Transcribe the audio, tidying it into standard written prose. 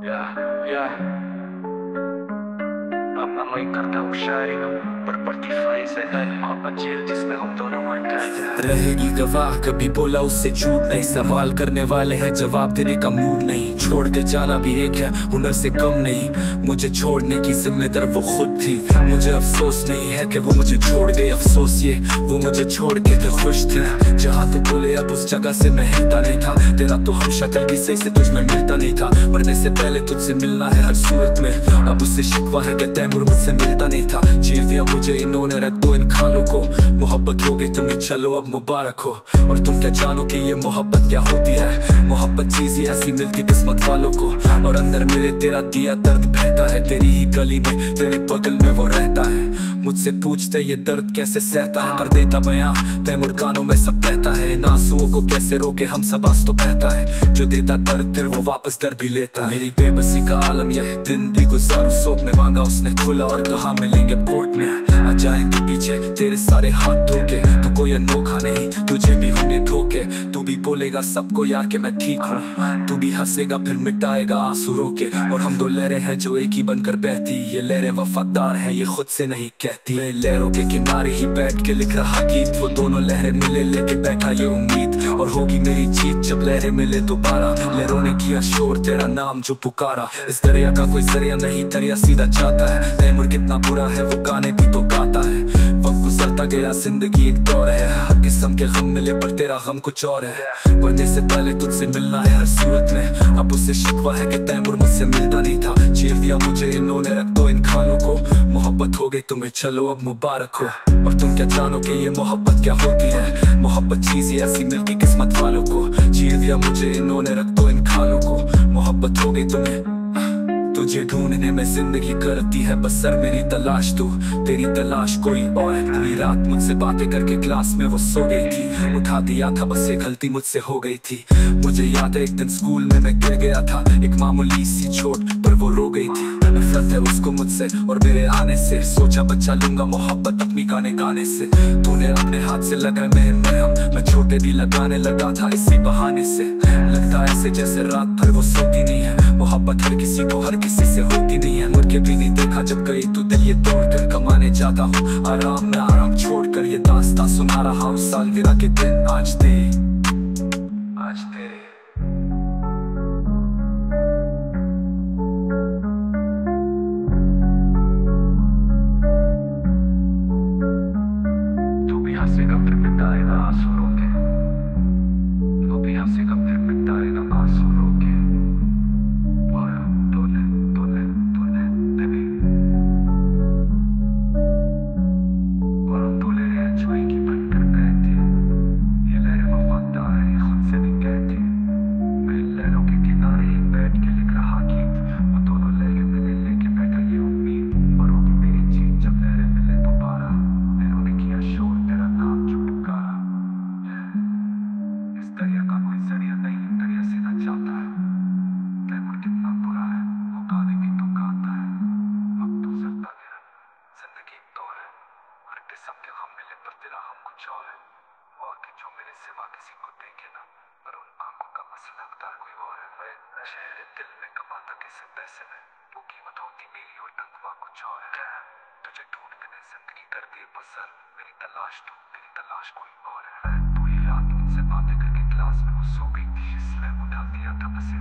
Yeah, yeah. अब मैं वही करता हूँ शायरी पर पड़ती फ्रेज है मोहब्बत जेल जिसमें हम दोनों मर गए। रहेगी गवाह कभी बोला उससे झूठ नहीं, सवाल करने वाले हैं जवाब देने का मूड नहीं। छोड़ के जाना भी एक है हुनर से कम नहीं, मुझे छोड़ने की जिम्मेदार वो खुद थी। मुझे अफसोस नहीं है कि वो मुझे छोड़ गई, अफसोस ये वो मुझे छोड़ के तो खुश थी। जहाँ तू बोले अब उस जगह से मैं हिलता नहीं था, तेरा तो हम शक्ल भी सही से तुझ में मिलता नहीं था। मरने से पहले तुझसे मिलना है हर सूरत में, अब उससे शिकवा है कि तैमूर मुझसे मिलता नहीं था। जीव दिया मुझे इन्होंने, रख दो इन खानों को। मोहब्बत हो गई तुम्हें चलो अब मुबारक हो। और तुम क्या जानो कि ये मोहब्बत क्या होती है। मोहब्बत चीज ही ऐसी मिलती किस्मत वालों को, और अंदर मेरे तेरा दिया दर्द बहता है। तेरी ही गली में तेरे बगल में वो रहता है। मुझसे पूछते ये दर्द कैसे सहता है, कर देता बयां तैमूर गानों में सब कहता है। इन आंसुओं को कैसे रोके हम सब आस तो बहता है, जो देता दर्द फिर वो वापस दर्द भी लेता है। मेरी बेबसी का आलम यह दिन भी गुजारू, सोप में मांगा उसने खुला और कहा मिलेंगे कोर्ट में। आ जाएंगे पीछे तेरे सारे हाथ धोके, तू कोई अनोखा नहीं तुझे भी होने धोखे। तू भी बोलेगा सबको यार के मैं ठीक हूँ, तू भी हंसेगा फिर मिटाएगा आंसू रोके। और हम दो लहरें हैं जो एक ही बनकर बहती, ये लहरें वफादार है ये खुद से नहीं कहती। मैं लहरों के किनारे ही बैठ के लिख रहा गीत, वो दोनों लहरें मिले लेके बैठा ये उम्मीद। और होगी मेरी जीत जब लहरें मिले दोबारा, लहरों ने किया शोर तेरा नाम जो पुकारा। इस दरिया का कोई जरिया नहीं दरिया सीधा जाता है, तैमूर कितना बुरा है वो गाने भी तो गाता है। वक्त गुजरता गया जिंदगी एक दौर है, हर किस्म के गम मिले पर तेरा गम कुछ और है। मरने से पहले तुझसे मिलना है हर सूरत में, अब उससे शिकवा है कि तैमूर मुझसे मिलता नहीं था। चीर दिया मुझे इन्होंने, रख दो इन खानों को। मोहब्बत हो गई तुम्हें चलो अब मुबारक हो। और तुम क्या जानो कि ये मोहब्बत क्या होती है। मोहब्बत चीज ही ऐसी मिलती किस्मत वालों को, चीर दिया मुझे इन्होंने, रख दो इन खानों को। मोहब्बत हो गई तुम्हें, तुझे ढूंढने में जिंदगी करती है बसर। मेरी तलाश तू, तेरी तलाश कोई और है। पूरी रात मुझसे बातें करके क्लास में वो सो गई थी, उठा दिया था बस ये गलती मुझसे हो गई थी। मुझे याद है एक दिन स्कूल में मैं गिर गया था, एक मामूली सी चोट पर वो रो गई थी। नफरत है उसको मुझसे और मेरे आने से, सोचा बचा लूंगा मोहब्बत अपनी गाने गाने से। तूने अपने हाथ से लगा मेरे मरहम, मैं छोटे भी लगाने लगा था इसी बहाने से। लगता ऐसे जैसे रात भर वो सोती नहीं है, मोहब्बत हर किसी को हर किसी से होती नहीं है। मुड़ के भी नहीं देखा जब गई तू दिल ये तोड़ कर, कमाने जाता हूँ आराम में आराम छोड़ कर। ये दास्तां सुना रहा हूँ सालगिरह के दिन आज तेरे, आज तेरे। तू भी हंसेगा फिर मिटाएगा आंसू रोके, तू भी हंसेगा फिर मिटाएगा आंसू रोके। तूने तूने तूने बेबी, और हम दो लहरें जो एक ही बनकर बहती, ये लहरें वफादार है ये खुद से नहीं कहती। मैं इन लहरों के किनारे ही बैठ के लिख रहा गीत, वो दोनों लहरें मिले लेके बैठा ये उम्मीद। और होगी मेरी जीत जब लहरें मिले दोबारा, लहरों ने किया शोर तेरा नाम जो पुकारा। इस दरिया का कोई जरिया नहीं दरिया सीधा जाता है, तैमूर कितना बुरा है वो गाने भी तो गाता है। वक्त गुजरता गया जिंदगी एक दौर है, हर किस्म के गम मिले पर तेरा हम कुछ और है। वो आंखें जो मेरे सिवा किसी को देखे ना, पर उन आंखों का असली हकदार कोई और है। चेहरे दिल में कमाता किसी पैसे में, वो कीमत होती मेरी और तकवा कुछ और है। तुझे ढूंढने में जिंदगी करती है बसर, मेरी तलाश तू, तेरी तलाश कोई और है। पूरी रात मुझसे बातें करके क्लास में वो सो गई थी, इसलिए उठा दिया था बस ये